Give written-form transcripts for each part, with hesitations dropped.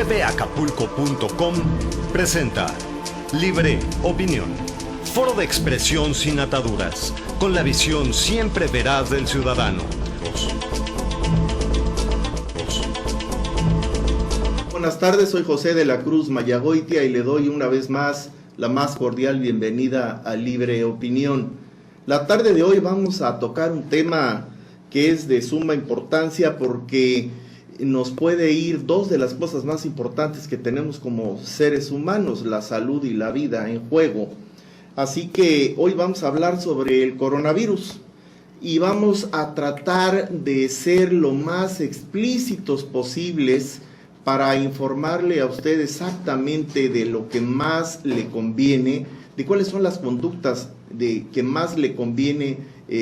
tvacapulco.com presenta Libre Opinión, foro de expresión sin ataduras, con la visión siempre veraz del ciudadano. Buenas tardes, soy José de la Cruz Mayagoitia y le doy una vez más la más cordial bienvenida a Libre Opinión. La tarde de hoy vamos a tocar un tema que es de suma importancia porque nos puede ir dos de las cosas más importantes que tenemos como seres humanos, la salud y la vida en juego. Así que hoy vamos a hablar sobre el coronavirus y vamos a tratar de ser lo más explícitos posibles para informarle a usted exactamente de lo que más le conviene, de cuáles son las conductas que más le conviene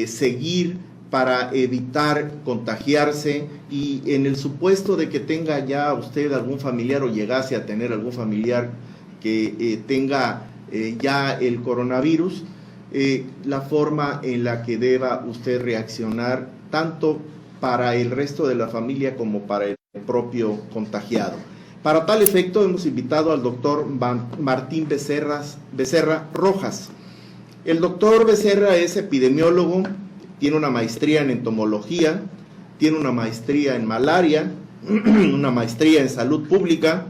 seguir para evitar contagiarse, y en el supuesto de que tenga ya usted algún familiar o llegase a tener algún familiar que tenga ya el coronavirus, la forma en la que deba usted reaccionar tanto para el resto de la familia como para el propio contagiado. Para tal efecto hemos invitado al doctor Martín Becerra Rojas. El doctor Becerra es epidemiólogo, tiene una maestría en entomología, tiene una maestría en malaria, una maestría en salud pública,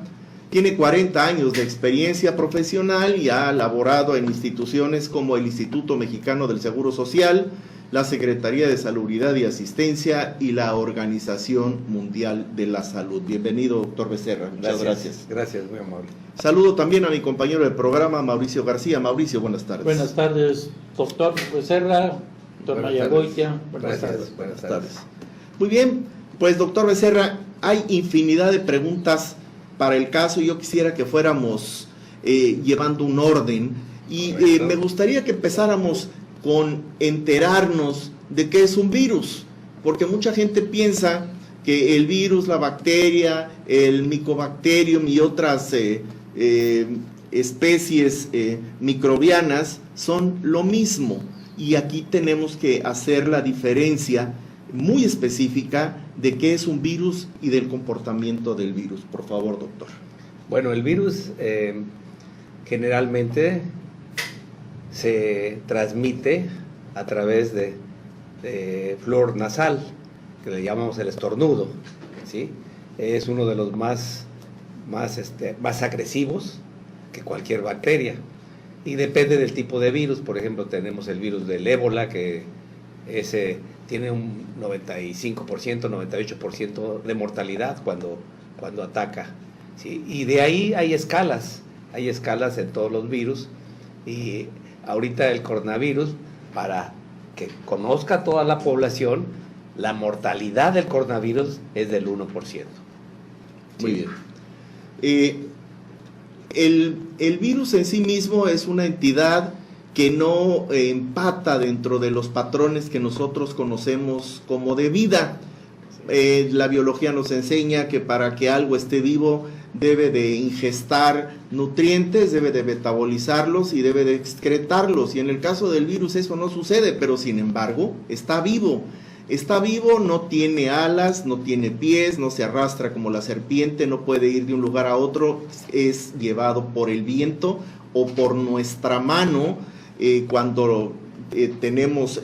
tiene 40 años de experiencia profesional y ha laborado en instituciones como el Instituto Mexicano del Seguro Social, la Secretaría de Salubridad y Asistencia y la Organización Mundial de la Salud. Bienvenido, doctor Becerra. Muchas gracias. Gracias, muy amable. Saludo también a mi compañero del programa, Mauricio García. Mauricio, buenas tardes. Buenas tardes, doctor Becerra, doctor Mayagoitia. Buenas tardes. Muy bien, pues doctor Becerra, hay infinidad de preguntas para el caso. Yo quisiera que fuéramos llevando un orden y me gustaría que empezáramos con enterarnos de qué es un virus, porque mucha gente piensa que el virus, la bacteria, el Mycobacterium y otras especies microbianas son lo mismo, y aquí tenemos que hacer la diferencia muy específica de qué es un virus y del comportamiento del virus. Por favor, doctor. Bueno, el virus generalmente se transmite a través de flor nasal, que le llamamos el estornudo, ¿sí? Es uno de los más agresivos que cualquier bacteria, y depende del tipo de virus. Por ejemplo, tenemos el virus del ébola, que ese tiene un 95%, 98% de mortalidad cuando ataca, ¿sí? Y de ahí hay escalas en todos los virus, y ahorita el coronavirus, para que conozca toda la población, la mortalidad del coronavirus es del 1%. Muy bien. El virus en sí mismo es una entidad que no empata dentro de los patrones que nosotros conocemos como de vida. La biología nos enseña que para que algo esté vivo debe de ingestar nutrientes, debe de metabolizarlos y debe de excretarlos, y en el caso del virus eso no sucede, pero sin embargo está vivo, no tiene alas, no tiene pies, no se arrastra como la serpiente, no puede ir de un lugar a otro, es llevado por el viento o por nuestra mano cuando tenemos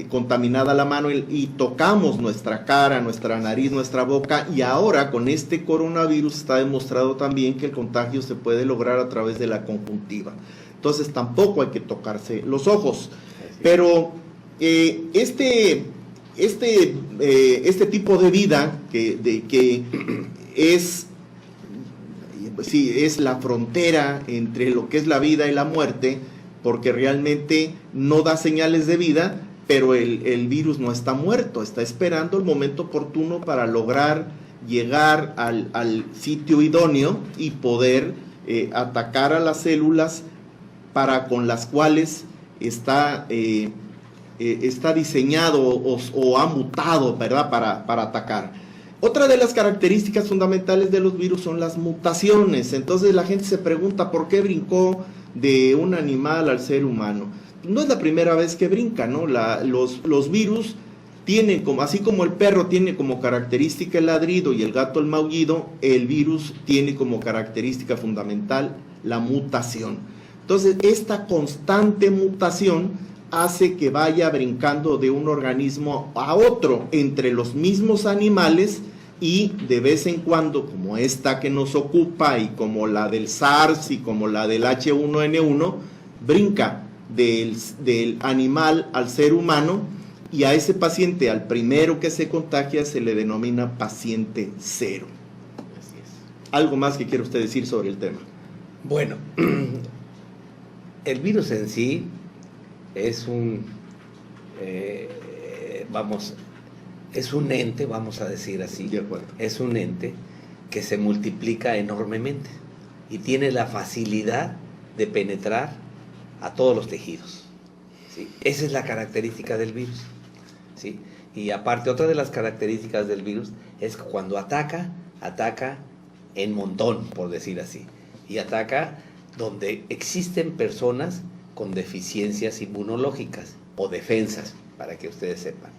contaminada la mano y tocamos nuestra cara, nuestra nariz, nuestra boca, y ahora con este coronavirus está demostrado también que el contagio se puede lograr a través de la conjuntiva. Entonces tampoco hay que tocarse los ojos. Pero este tipo de vida que es la frontera entre lo que es la vida y la muerte, porque realmente no da señales de vida, pero el virus no está muerto, está esperando el momento oportuno para lograr llegar al sitio idóneo y poder atacar a las células con las cuales está diseñado o ha mutado, ¿verdad?, para atacar. Otra de las características fundamentales de los virus son las mutaciones. Entonces la gente se pregunta por qué brincó de un animal al ser humano. No es la primera vez que brinca, ¿no? Los virus tienen como, así como el perro tiene como característica el ladrido y el gato el maullido, el virus tiene como característica fundamental la mutación. Entonces, esta constante mutación hace que vaya brincando de un organismo a otro entre los mismos animales, y de vez en cuando, como esta que nos ocupa y como la del SARS y como la del H1N1, brinca del animal al ser humano, y a ese paciente, al primero que se contagia, se le denomina paciente cero. Así es. ¿Algo más que quiere usted decir sobre el tema? Bueno, el virus en sí es es un ente, vamos a decir así. De acuerdo. Es un ente que se multiplica enormemente y tiene la facilidad de penetrar a todos los tejidos, ¿sí? Esa es la característica del virus, ¿sí? Y aparte, otra de las características del virus es que cuando ataca en montón, por decir así, y ataca donde existen personas con deficiencias inmunológicas o defensas, para que ustedes sepan.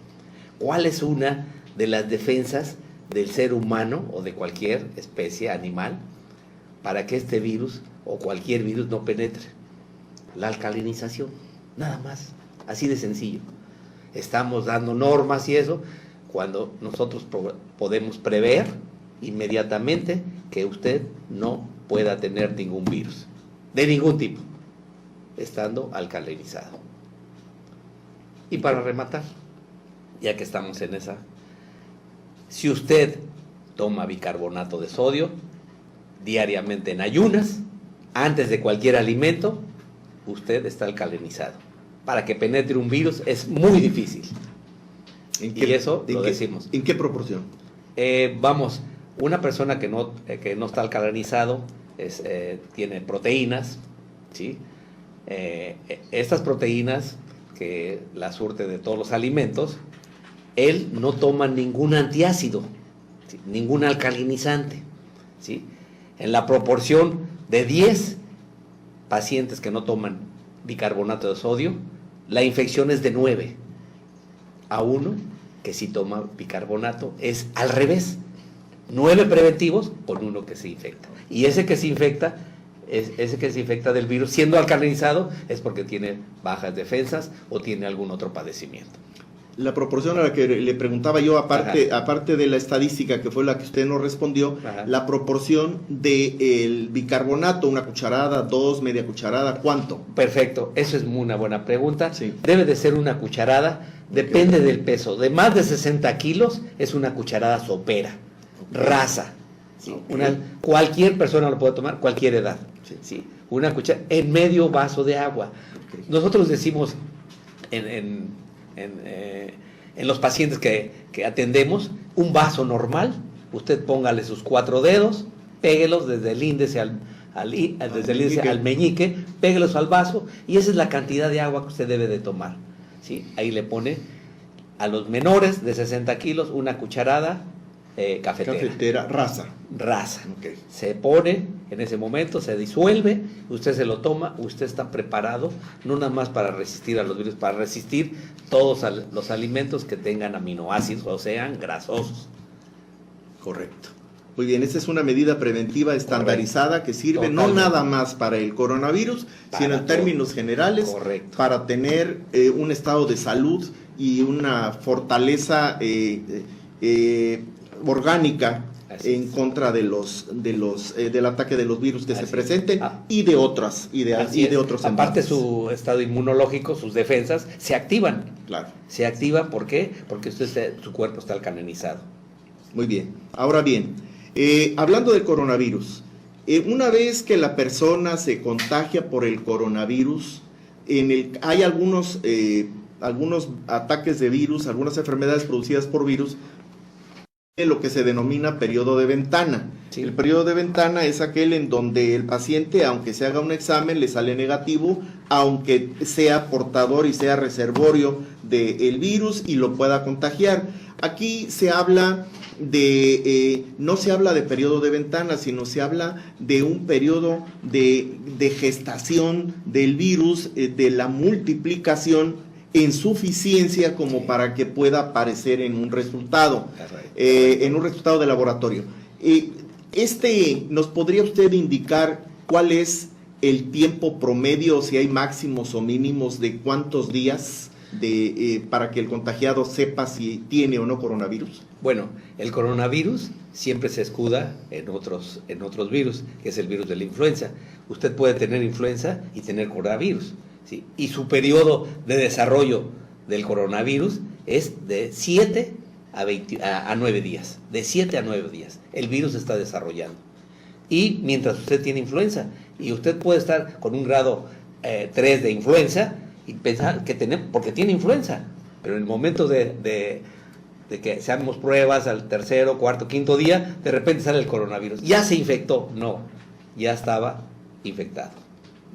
¿Cuál es una de las defensas del ser humano o de cualquier especie animal para que este virus o cualquier virus no penetre? La alcalinización, nada más, así de sencillo. Estamos dando normas y eso cuando nosotros podemos prever inmediatamente que usted no pueda tener ningún virus, de ningún tipo, estando alcalinizado. Y para rematar, ya que estamos en esa, si usted toma bicarbonato de sodio diariamente en ayunas, antes de cualquier alimento, usted está alcalinizado. Para que penetre un virus es muy difícil. Y eso lo decimos. ¿En qué proporción? Una persona que no está alcalinizado tiene proteínas, ¿sí? Estas proteínas que la surte de todos los alimentos, él no toma ningún antiácido, ¿sí? Ningún alcalinizante, ¿sí? En la proporción de 10 pacientes que no toman bicarbonato de sodio, la infección es de 9 a 1 que sí toma bicarbonato. Es al revés, 9 preventivos con 1 que se infecta. Y ese que se infecta del virus, siendo alcalinizado, es porque tiene bajas defensas o tiene algún otro padecimiento. La proporción a la que le preguntaba yo, aparte de la estadística que fue la que usted nos respondió, ajá, la proporción del bicarbonato, una cucharada, 2, media cucharada, ¿cuánto? Perfecto, eso es una buena pregunta. Sí. Debe de ser una cucharada, depende del peso. De más de 60 kilos es una cucharada sopera, raza. ¿Sí? Cualquier persona lo puede tomar, cualquier edad. Sí. ¿Sí? Una cucharada en medio vaso de agua. Okay. Nosotros decimos en los pacientes que atendemos, un vaso normal, usted póngale sus 4 dedos, péguelos desde el índice al meñique, péguelos al vaso, y esa es la cantidad de agua que usted debe de tomar, ¿sí? Ahí le pone a los menores de 60 kilos una cucharada cafetera. Raza. Okay. Se pone en ese momento, se disuelve, usted se lo toma, usted está preparado, no nada más para resistir a los virus, para resistir todos los alimentos que tengan aminoácidos o sean grasosos. Correcto. Muy bien, esta es una medida preventiva estandarizada que sirve no nada más para el coronavirus, sino en términos generales, para tener un estado de salud y una fortaleza orgánica en contra del ataque de los virus que se presenten y de otros aparte su estado inmunológico, sus defensas se activan. Claro. Se activan, ¿por qué? Porque su cuerpo está alcalinizado. Muy bien. Ahora bien, hablando del coronavirus, una vez que la persona se contagia por el coronavirus, hay algunos ataques de virus, algunas enfermedades producidas por virus, lo que se denomina periodo de ventana. Sí. El periodo de ventana es aquel en donde el paciente, aunque se haga un examen, le sale negativo, aunque sea portador y sea reservorio del virus y lo pueda contagiar. Aquí se habla no se habla de periodo de ventana, sino se habla de un periodo de gestación del virus, de la multiplicación en suficiencia como para que pueda aparecer en un resultado de laboratorio. ¿Nos podría usted indicar cuál es el tiempo promedio, si hay máximos o mínimos de cuántos días para que el contagiado sepa si tiene o no coronavirus? Bueno, el coronavirus siempre se escuda en otros virus, que es el virus de la influenza. Usted puede tener influenza y tener coronavirus, ¿sí? Y su periodo de desarrollo del coronavirus es de 7 a 9 días. De 7 a 9 días. El virus se está desarrollando. Y mientras usted tiene influenza, y usted puede estar con un grado 3 de influenza y pensar porque tiene influenza, pero en el momento de que hacemos pruebas al tercero, cuarto, quinto día, de repente sale el coronavirus. ¿Ya se infectó? No, ya estaba infectado.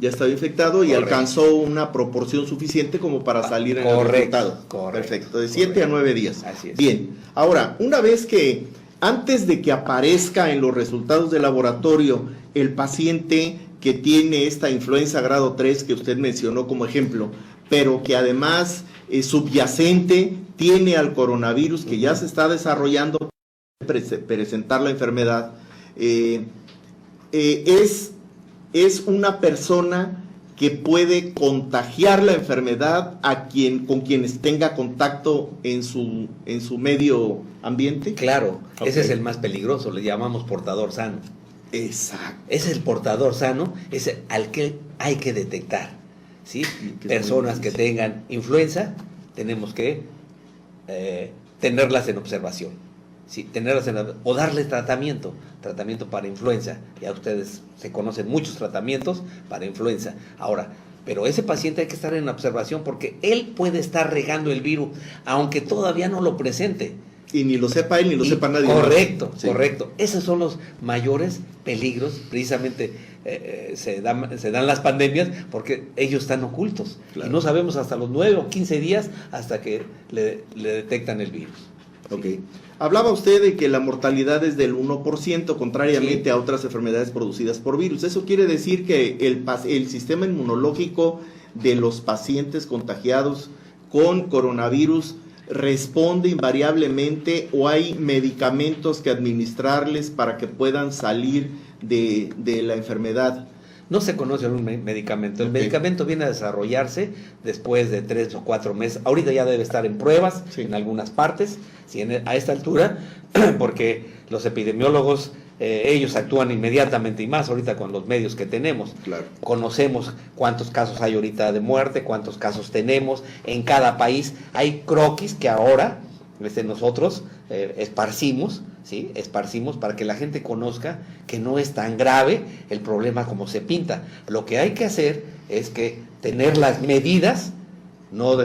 Ya estaba infectado y correcto. Alcanzó una proporción suficiente como para salir en el resultado. Correcto. Perfecto, de 7 a 9 días. Así es. Bien, ahora, una vez que, antes de que aparezca en los resultados de laboratorio el paciente que tiene esta influenza grado 3 que usted mencionó como ejemplo, pero que además subyacente tiene al coronavirus que ya se está desarrollando para presentar la enfermedad, es una persona que puede contagiar la enfermedad con quienes tenga contacto en su medio ambiente. Claro, Okay. Ese es el más peligroso, le llamamos portador sano. Exacto. Ese es el portador sano, es al que hay que detectar, ¿sí? Personas que tengan influenza, tenemos que tenerlas en observación, ¿sí? O darle tratamiento para influenza. Ya ustedes se conocen muchos tratamientos para influenza. Ahora, pero ese paciente hay que estar en observación porque él puede estar regando el virus, aunque todavía no lo presente. Y ni lo sepa él, ni lo sepa nadie. Correcto, Sí. correcto. Esos son los mayores peligros, precisamente se dan las pandemias porque ellos están ocultos. Claro. Y no sabemos hasta los 9 o 15 días hasta que le detectan el virus. Ok. Hablaba usted de que la mortalidad es del 1%, contrariamente Sí. a otras enfermedades producidas por virus. Eso quiere decir que el sistema inmunológico de los pacientes contagiados con coronavirus responde invariablemente, o hay medicamentos que administrarles para que puedan salir de la enfermedad. No se conoce un medicamento. El Ok. medicamento viene a desarrollarse después de 3 o 4 meses. Ahorita ya debe estar en pruebas Sí. en algunas partes, si a esta altura, porque los epidemiólogos, ellos actúan inmediatamente, y más ahorita con los medios que tenemos. Claro. Conocemos cuántos casos hay ahorita de muerte, cuántos casos tenemos en cada país. Hay croquis que ahora nosotros esparcimos, ¿sí? Esparcimos para que la gente conozca que no es tan grave el problema como se pinta. Lo que hay que hacer es que tener las medidas, no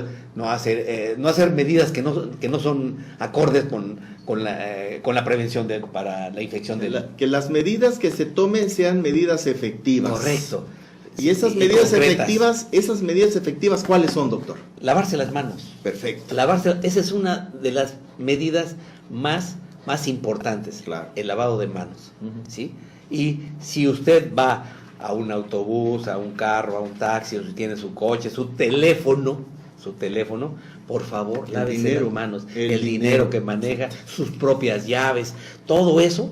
hacer medidas que no son acordes con la prevención para la infección Que las medidas que se tomen sean medidas efectivas. Correcto. Y esas Sí, medidas concretas. efectivas, ¿cuáles son, doctor? Lavarse las manos. Perfecto. Esa es una de las medidas más importantes, Claro. el lavado de manos, Ujú. ¿sí? Y si usted va a un autobús, a un carro, a un taxi, o si tiene su coche, su teléfono, por favor, lávese dinero. las manos, El el dinero que maneja, sus propias llaves, todo eso,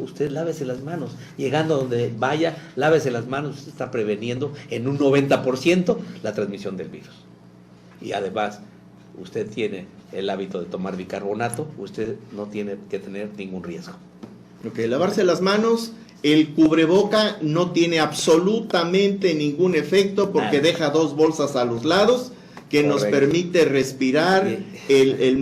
usted lávese las manos. Llegando a donde vaya, lávese las manos, usted está preveniendo en un 90% la transmisión del virus. Y además, usted tiene el hábito de tomar bicarbonato, usted no tiene que tener ningún riesgo. Ok, lavarse las manos. El cubreboca no tiene absolutamente ningún efecto porque Nada. deja 2 bolsas a los lados que nos Correcto. permite respirar Bien. el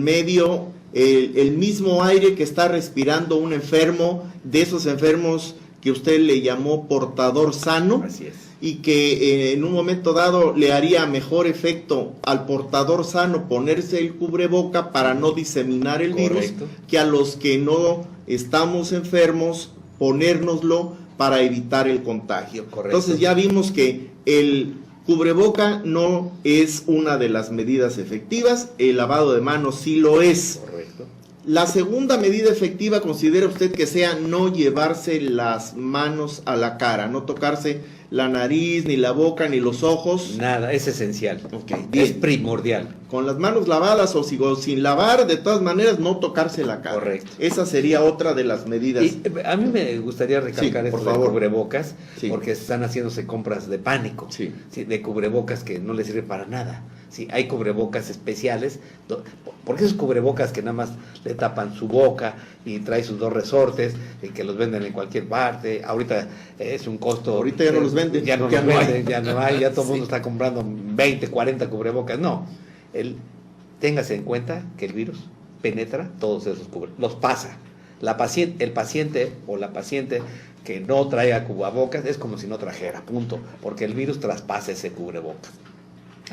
mismo aire que está respirando un enfermo, de esos enfermos que usted le llamó portador sano. Así es. Y que en un momento dado le haría mejor efecto al portador sano ponerse el cubreboca para no diseminar el virus, Correcto. que a los que no estamos enfermos ponérnoslo para evitar el contagio. Correcto. Entonces ya vimos que el cubreboca no es una de las medidas efectivas, el lavado de manos sí lo es. Correcto. La segunda medida efectiva, ¿considera usted que sea no llevarse las manos a la cara, no tocarse la nariz, ni la boca, ni los ojos. Nada, es esencial. Ok, Es bien. primordial. Con las manos lavadas o sin lavar, de todas maneras, no tocarse la cara. Correcto. Esa sería otra de las medidas. Y a mí me gustaría recalcar Sí, esto por de favor. cubrebocas, Sí. porque están haciéndose compras de pánico, Sí. ¿sí? De cubrebocas que no les sirve para nada. Sí, hay cubrebocas especiales, porque esos cubrebocas que nada más le tapan su boca y trae sus 2 resortes, y que los venden en cualquier parte, ahorita es un costo... Ahorita ya no los venden, Ya no ya los no hay. venden, ya no hay, ya todo el Sí. mundo está comprando 20, 40 cubrebocas. No, téngase en cuenta que el virus penetra todos esos cubrebocas, los pasa. El paciente o la paciente que no traiga cubrebocas es como si no trajera, punto, porque el virus traspasa ese cubrebocas.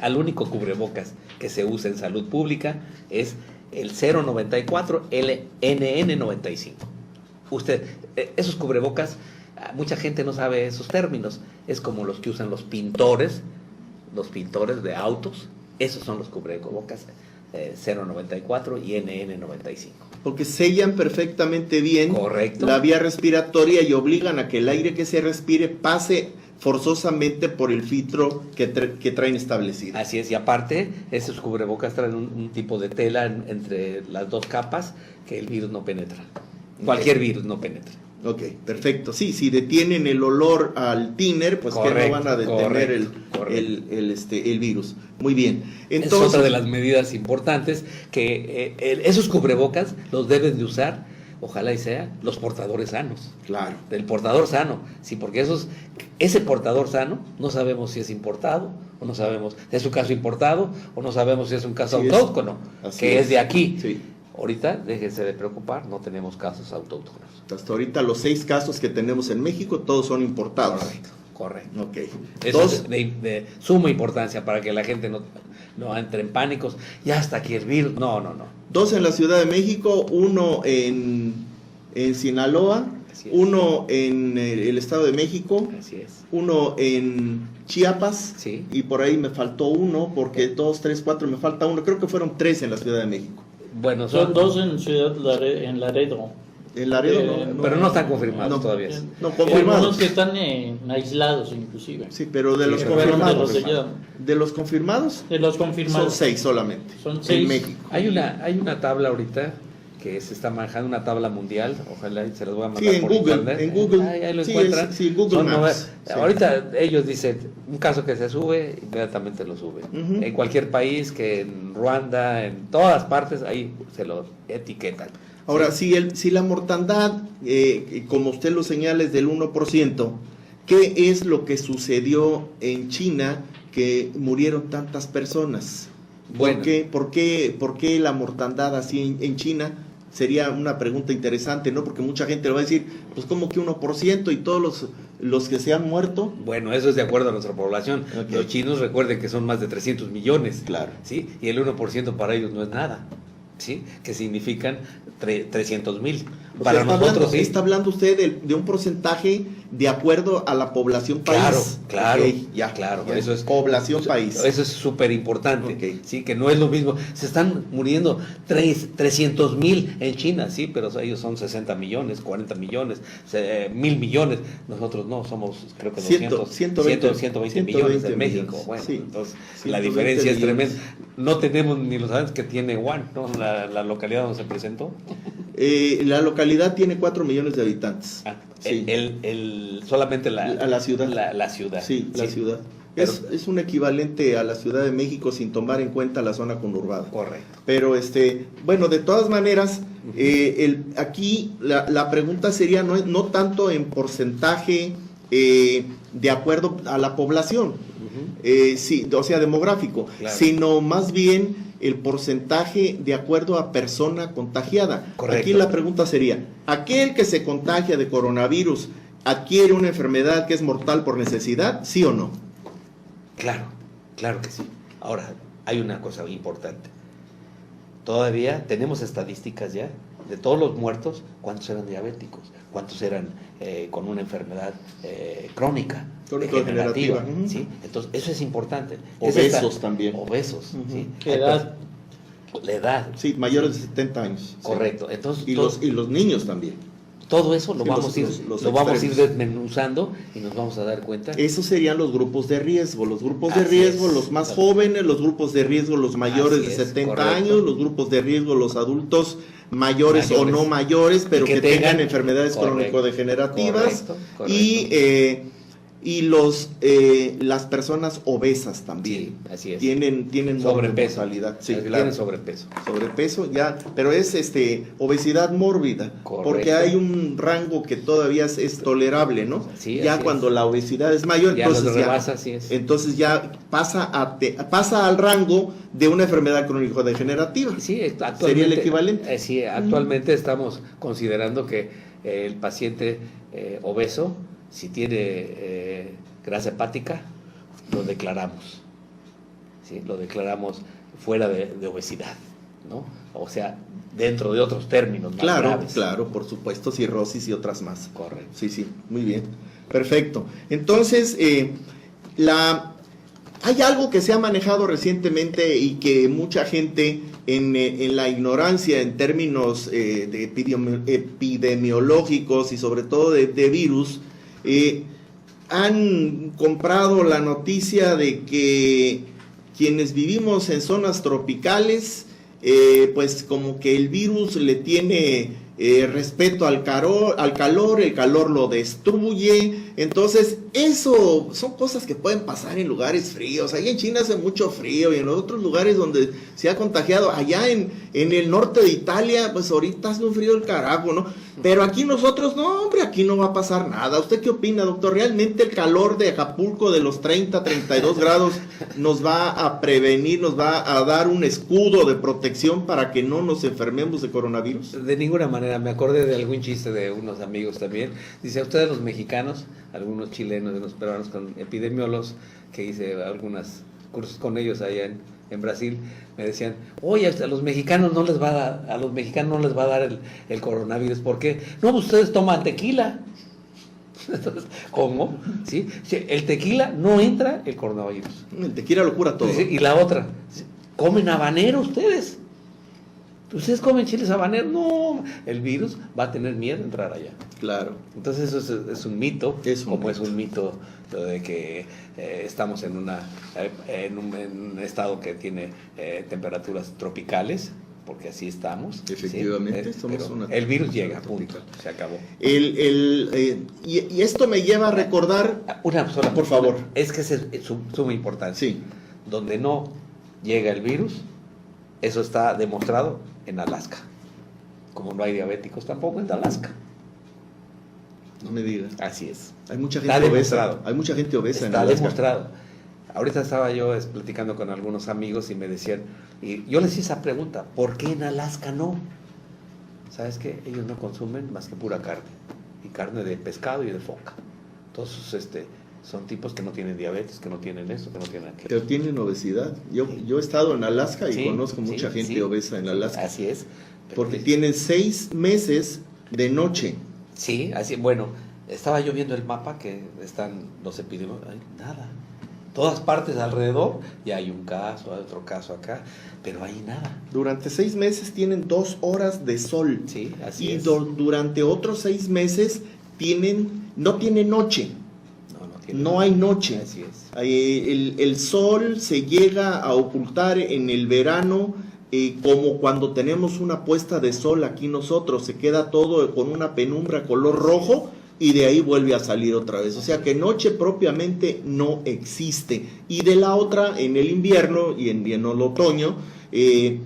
Al único cubrebocas que se usa en salud pública es el 094 NN95. Esos cubrebocas, mucha gente no sabe esos términos, es como los que usan los pintores de autos, esos son los cubrebocas 094 y NN95. Porque sellan perfectamente bien Correcto. la vía respiratoria y obligan a que el aire que se respire pase forzosamente por el filtro que traen establecido. Así es, y aparte, esos cubrebocas traen un tipo de tela entre las 2 capas que el virus no penetra. Cualquier virus no penetra. Ok, perfecto. Sí, si detienen el olor al thinner, pues que no Correcto, van a detener correcto. el virus. Muy bien. Es Entonces, otra de las medidas importantes que esos cubrebocas los deben de usar, ojalá y sea, los portadores sanos. claro. Del portador sano, sí, porque ese portador sano no sabemos si es importado o no sabemos si es un caso importado o no sabemos si es un caso Sí, autóctono, así que es de aquí. Sí. Ahorita, déjense de preocupar, no tenemos casos autóctonos. Hasta ahorita los 6 casos que tenemos en México, todos son importados. Correcto. Ok. Eso 2, es de suma importancia para que la gente no entre en pánicos. Ya hasta aquí el virus. No. 2 en la Ciudad de México, 1 en Sinaloa, Así es. 1 en el Estado de México, Así es. 1 en Chiapas, Sí. y por ahí me faltó 1, porque 2, 3, 4, me falta 1, creo que fueron 3 en la Ciudad de México. Bueno, Son 2 en Laredo. En Laredo pero no están confirmados no, todavía. No, Hay confirmados. algunos que están aislados inclusive. Sí, pero de los Sí, confirmados. de los de allá. De los confirmados, De los son confirmados. 6 solamente. Son En 6. México. Hay una tabla ahorita que se está manejando, una tabla mundial, ojalá y se las voy a mandar Sí, en por Google, internet. en Google. Ahí lo Sí, encuentran. sí, Google Son Maps, sí. Ahorita ellos dicen, un caso que se sube, inmediatamente lo suben. Ujú. En cualquier país, que en Ruanda, en todas partes, ahí se lo etiquetan. Ahora, Sí. si la mortandad, como usted lo señala, es del 1%, ¿qué es lo que sucedió en China que murieron tantas personas? Bueno. ¿Por qué la mortandad así en China? Sería una pregunta interesante, ¿no? Porque mucha gente le va a decir, pues como que 1% y todos los que se han muerto. Bueno, eso es de acuerdo a nuestra población. Ok. Los chinos, recuerden que son más de 300 millones. Claro. ¿Sí? Y el 1% para ellos no es nada. ¿Sí? Que significan 300,000. O Para sea, nosotros, sí. está hablando usted de un porcentaje de acuerdo a la población país. Claro, Ok, ya, claro. ya. Eso es Población país. Eso es súper importante. Ok. Sí, que no es lo mismo. Se están muriendo 300,000 en China, sí, pero ellos son 60 millones, 40 millones, 1,000 millones. Nosotros no, somos creo que 200, 120 millones en México. millones. Bueno, Sí. entonces 120 la diferencia es millones. tremenda. No tenemos ni los años que tiene Wuhan, ¿no? La localidad donde se presentó. La localidad tiene 4 millones de habitantes. Sí. Solamente A la ciudad. La ciudad. Sí, la ciudad. Pero- Es un equivalente a la Ciudad de México sin tomar en cuenta la zona conurbada. Correcto. Pero bueno, de todas maneras, aquí la pregunta sería no tanto en porcentaje de acuerdo a la población, sí, o sea, demográfico, Claro. sino más bien el porcentaje de acuerdo a persona contagiada. Correcto. Aquí la pregunta sería, ¿aquel que se contagia de coronavirus adquiere una enfermedad que es mortal por necesidad, sí o no? Claro que sí. Ahora, hay una cosa importante. Todavía tenemos estadísticas ya de todos los muertos, cuántos eran diabéticos, cuántos eran con una enfermedad crónica, Crónico-degenerativa. degenerativa, ¿sí? Entonces, eso es importante. Obesos también. Obesos, Ujú. ¿sí? Edad. La edad. Sí, mayores de 70 años. Sí. Correcto. Entonces, Y los niños también. Todo eso lo Sí, vamos a ir, los lo vamos a ir extremos. desmenuzando y nos vamos a dar cuenta. Esos serían los grupos de riesgo. Los grupos de Así riesgo, es. los más jóvenes, los grupos de riesgo, los mayores Así de es, 70 correcto. años, los grupos de riesgo, los adultos mayores o no mayores, pero Y que que tengan tengan- enfermedades correcto, crónico-degenerativas. correcto. Y las personas obesas también. Sí, así es. Tienen Sobrepeso. mortalidad. Sí, Las que claro. tienen sobrepeso. Sobrepeso, ya, pero es obesidad mórbida, Correcto. porque hay un rango que todavía es tolerable, ¿no? Sí, ya así cuando la obesidad es mayor, Ya entonces los rebasa, así es. entonces ya pasa al rango de una enfermedad crónico-degenerativa. Sí, actualmente, Sería el equivalente. Sí, actualmente estamos considerando que el paciente obeso, si tiene grasa hepática, lo declaramos. ¿Sí? Lo declaramos fuera de obesidad, ¿no? O sea, dentro de otros términos más Claro, graves. claro, por supuesto, cirrosis y otras más. Correcto. Sí, sí, muy bien. Perfecto. Entonces, hay algo que se ha manejado recientemente y que mucha gente en la ignorancia en términos de epidemiológicos y sobre todo de virus, han comprado la noticia de que quienes vivimos en zonas tropicales, pues como que el virus le tiene respeto al calor, el calor lo destruye. Entonces, eso son cosas que pueden pasar en lugares fríos. Ahí en China hace mucho frío y en los otros lugares donde se ha contagiado, allá en el norte de Italia, pues ahorita hace un frío del carajo, ¿no? Pero aquí nosotros, no, hombre, aquí no va a pasar nada. ¿Usted qué opina, doctor? ¿Realmente el calor de Acapulco de los 30, 32 grados nos va a prevenir, nos va a dar un escudo de protección para que no nos enfermemos de coronavirus? De ninguna manera. Me acordé de algún chiste de unos amigos también. Dice, a ustedes los mexicanos, algunos chilenos, unos peruanos con epidemiólogos, que hice algunos cursos con ellos allá en Brasil, me decían, oye, a los mexicanos no les va a dar el coronavirus. ¿Por qué? No, pues ustedes toman tequila. Entonces, ¿cómo? ¿Sí? El tequila no entra el coronavirus. El tequila lo cura todo. Y la otra, ¿comen habanero ustedes? ¿Ustedes comen chiles habaneros? No, el virus va a tener miedo a entrar allá. Claro. Entonces eso es un mito, Es un como mito. es un mito lo de que estamos en un estado que tiene temperaturas tropicales, porque así estamos. Efectivamente, ¿sí? somos Pero una el virus llega, tropical. punto, se acabó. Y esto me lleva a recordar, Una sola, por favor. Es que es suma importancia. Sí, Donde no llega el virus, eso está demostrado en Alaska. Como no hay diabéticos tampoco en Alaska. no me digas. Así es. Hay mucha Está gente obesa. demostrado. Hay mucha gente obesa en Está Alaska. demostrado. Ahorita estaba yo platicando con algunos amigos y me decían, y yo les hice esa pregunta, ¿por qué en Alaska no? ¿Sabes qué? Ellos no consumen más que pura carne, y carne de pescado y de foca. Entonces, son tipos que no tienen diabetes, que no tienen eso, que no tienen aquello. Pero tienen obesidad. Yo he estado en Alaska y Sí, conozco mucha sí, gente sí. obesa en Alaska. Así es. Pero Porque dice- tienen 6 meses de noche. Sí, así, bueno, estaba yo viendo el mapa que están los epidemiólogos, nada. Todas partes alrededor, y hay un caso, hay otro caso acá, pero hay nada. Durante 6 meses tienen 2 horas de sol. Sí, así Y es. durante otros 6 meses no tienen noche. tiene No nada. hay noche. Así es. El sol se llega a ocultar en el verano, como cuando tenemos una puesta de sol aquí nosotros, se queda todo con una penumbra color rojo y de ahí vuelve a salir otra vez. O sea que noche propiamente no existe. Y de la otra, en el invierno y en el otoño, en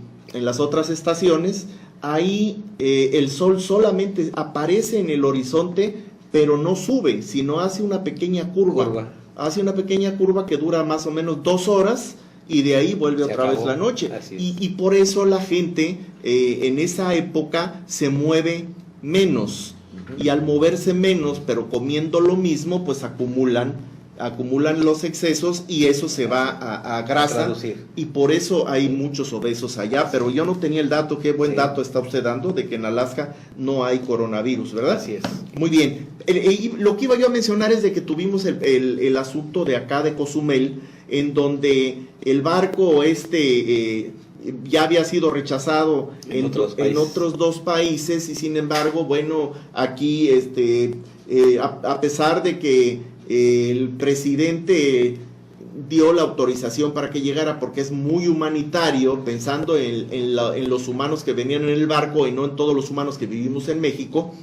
las otras estaciones, ahí el sol solamente aparece en el horizonte, pero no sube, sino hace una pequeña curva. Hace una pequeña curva que dura más o menos 2 horas y de ahí vuelve Se otra vez acabó. la noche. Así es. Y por eso la gente en esa época se mueve menos. Y al moverse menos, pero comiendo lo mismo, pues acumulan los excesos y eso se va a grasa. Traducir. Y por eso hay muchos obesos allá. Pero yo no tenía el dato, qué buen Sí. dato está usted dando, de que en Alaska no hay coronavirus, ¿verdad? Así es. Muy bien. Y lo que iba yo a mencionar es de que tuvimos el asunto de acá de Cozumel, en donde el barco ya había sido rechazado en en otros 2 países, y sin embargo, bueno, aquí a pesar de que el presidente dio la autorización para que llegara, porque es muy humanitario, pensando en los humanos que venían en el barco y no en todos los humanos que vivimos en México,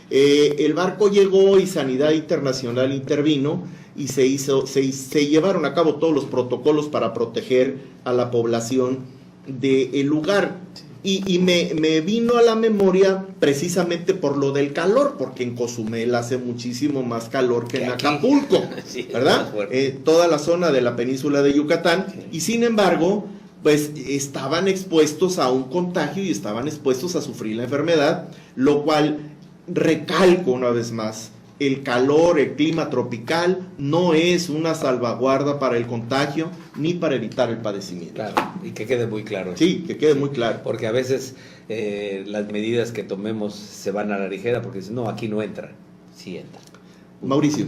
el barco llegó y Sanidad Internacional intervino y se llevaron a cabo todos los protocolos para proteger a la población del lugar. Y me vino a la memoria precisamente por lo del calor, porque en Cozumel hace muchísimo más calor que en Acapulco, sí, ¿verdad? Toda la zona de la península de Yucatán, sí. Y sin embargo, pues estaban expuestos a un contagio y estaban expuestos a sufrir la enfermedad, lo cual, recalco una vez más, el calor, el clima tropical no es una salvaguarda para el contagio ni para evitar el padecimiento. Claro, y que quede muy claro. Sí, que quede muy claro. Porque a veces las medidas que tomemos se van a la ligera porque dicen, no, aquí no entra. Sí entra. Mauricio.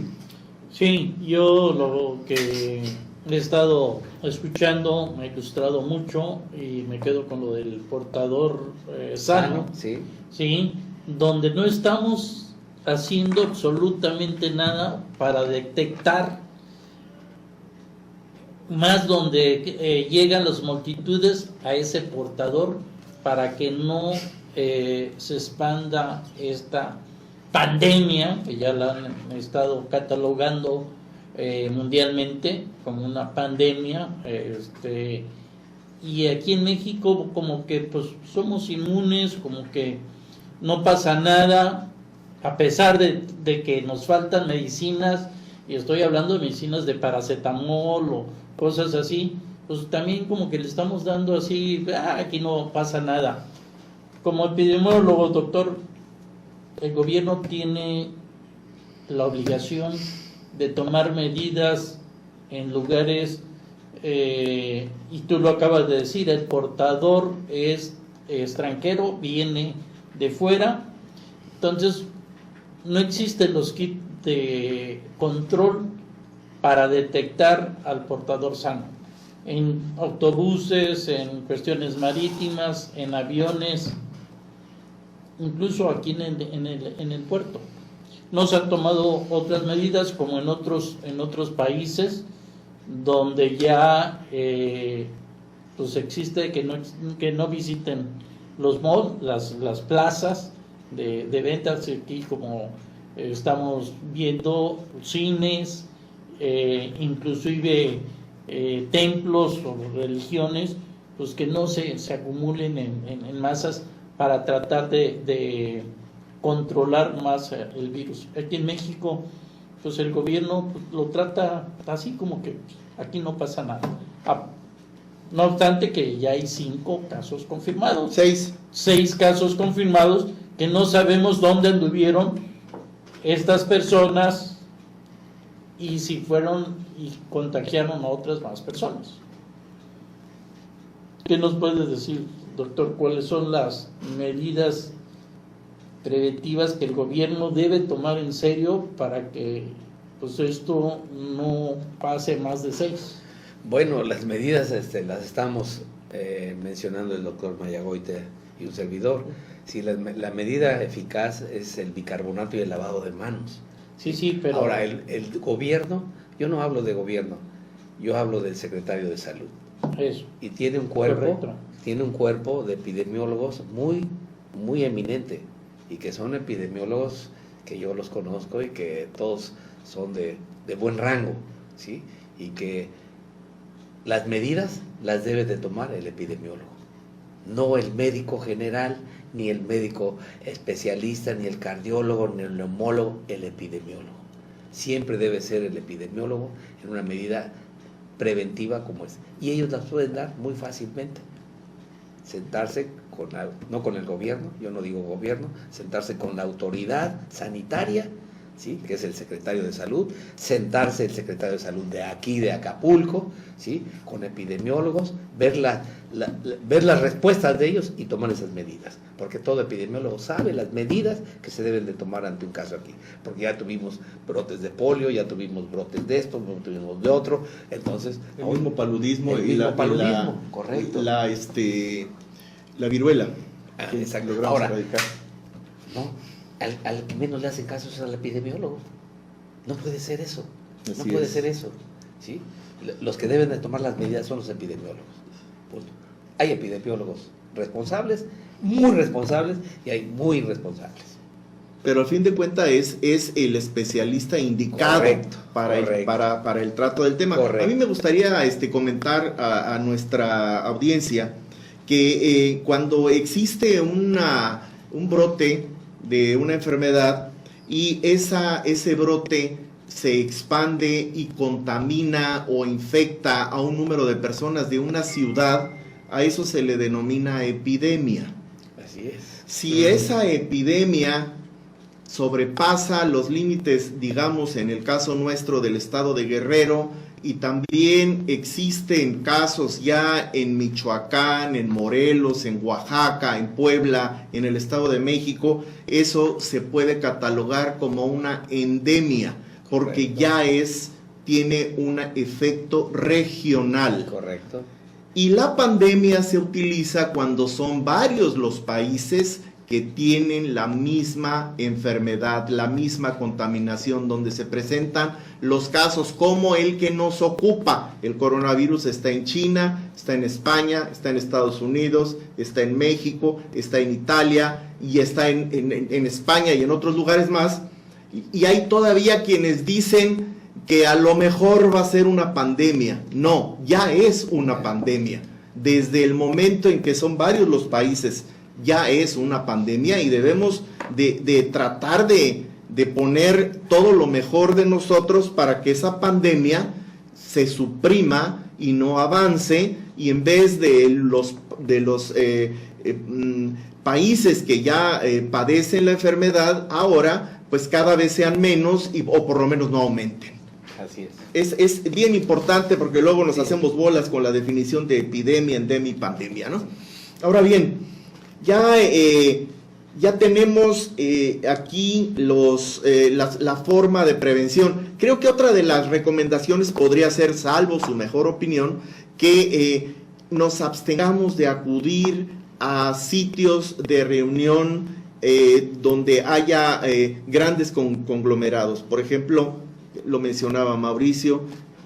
Sí, yo lo que he estado escuchando me ha ilustrado mucho y me quedo con lo del portador sano. Sí. Sí, donde no estamos haciendo absolutamente nada para detectar, más donde llegan las multitudes a ese portador, para que no se expanda esta pandemia que ya la han estado catalogando mundialmente como una pandemia, y aquí en México como que pues somos inmunes, como que no pasa nada, a pesar de que nos faltan medicinas, y estoy hablando de medicinas de paracetamol o cosas así, pues también como que le estamos dando así, aquí no pasa nada. Como epidemiólogo, doctor, el gobierno tiene la obligación de tomar medidas en lugares, y tú lo acabas de decir, el portador es extranjero, viene de fuera, entonces no existen los kits de control para detectar al portador sano. En autobuses, en cuestiones marítimas, en aviones, incluso aquí en el puerto. No se han tomado otras medidas como en otros países donde ya pues existe que no visiten los malls, las plazas de ventas, aquí como estamos viendo cines, inclusive templos o religiones, pues que no se acumulen en masas para tratar de controlar más el virus. Aquí en México, pues el gobierno lo trata así como que aquí no pasa nada. No obstante que ya hay 5 casos confirmados. 6 casos confirmados que no sabemos dónde anduvieron estas personas y si fueron y contagiaron a otras más personas. ¿Qué nos puedes decir, doctor? ¿Cuáles son las medidas preventivas que el gobierno debe tomar en serio para que pues esto no pase más de 6? Bueno, las medidas las estamos mencionando el doctor Mayagoite y un servidor. Sí, la medida eficaz es el bicarbonato y el lavado de manos. Sí, pero... Ahora, el gobierno, yo no hablo de gobierno, yo hablo del secretario de salud. Eso. Y tiene un cuerpo de epidemiólogos muy, muy eminente, y que son epidemiólogos que yo los conozco y que todos son de buen rango, ¿sí? Y que las medidas las debe de tomar el epidemiólogo, no el médico general, ni el médico especialista, ni el cardiólogo, ni el neumólogo, el epidemiólogo. Siempre debe ser el epidemiólogo en una medida preventiva como es. Y ellos las pueden dar muy fácilmente. Sentarse no con el gobierno, yo no digo gobierno, sentarse con la autoridad sanitaria, ¿sí? Que es el secretario de Salud, sentarse el secretario de Salud de aquí, de Acapulco, ¿sí? Con epidemiólogos, ver las respuestas de ellos y tomar esas medidas, porque todo epidemiólogo sabe las medidas que se deben de tomar ante un caso aquí, porque ya tuvimos brotes de polio, ya tuvimos brotes de esto, tuvimos de otro, entonces... El mismo paludismo correcto. La viruela. Exacto. Logramos Ahora, erradicar. ¿no? Al que menos le hacen caso es al epidemiólogo. No puede ser eso. Así No puede es. ser eso. ¿Sí? Los que deben de tomar las medidas son los epidemiólogos. Punto. Hay epidemiólogos responsables, muy responsables, y hay muy irresponsables. Pero al fin de cuentas es el especialista indicado Correcto, para el trato del tema. Correcto. A mí me gustaría comentar a nuestra audiencia que cuando existe un brote de una enfermedad y ese brote se expande y contamina o infecta a un número de personas de una ciudad, a eso se le denomina epidemia. Así es. Si esa epidemia sobrepasa los límites, digamos, en el caso nuestro del estado de Guerrero, y también existen casos ya en Michoacán, en Morelos, en Oaxaca, en Puebla, en el estado de México, eso se puede catalogar como una endemia, porque Correcto. ya tiene un efecto regional. Correcto. Y la pandemia se utiliza cuando son varios los países que tienen la misma enfermedad, la misma contaminación, donde se presentan los casos como el que nos ocupa. El coronavirus está en China, está en España, está en Estados Unidos, está en México, está en Italia y está en España y en otros lugares más. Y hay todavía quienes dicen que a lo mejor va a ser una pandemia. No, ya es una pandemia. Desde el momento en que son varios los países, ya es una pandemia y debemos de tratar de poner todo lo mejor de nosotros para que esa pandemia se suprima y no avance, y en vez de los países que ya padecen la enfermedad, ahora pues cada vez sean menos o por lo menos no aumenten. Así es. Es bien importante porque luego nos hacemos bolas con la definición de epidemia, endemia y pandemia, ¿no? Ahora bien, ya tenemos aquí la forma de prevención. Creo que otra de las recomendaciones podría ser, salvo su mejor opinión, que nos abstengamos de acudir a sitios de reunión donde haya grandes conglomerados. Por ejemplo, lo mencionaba Mauricio,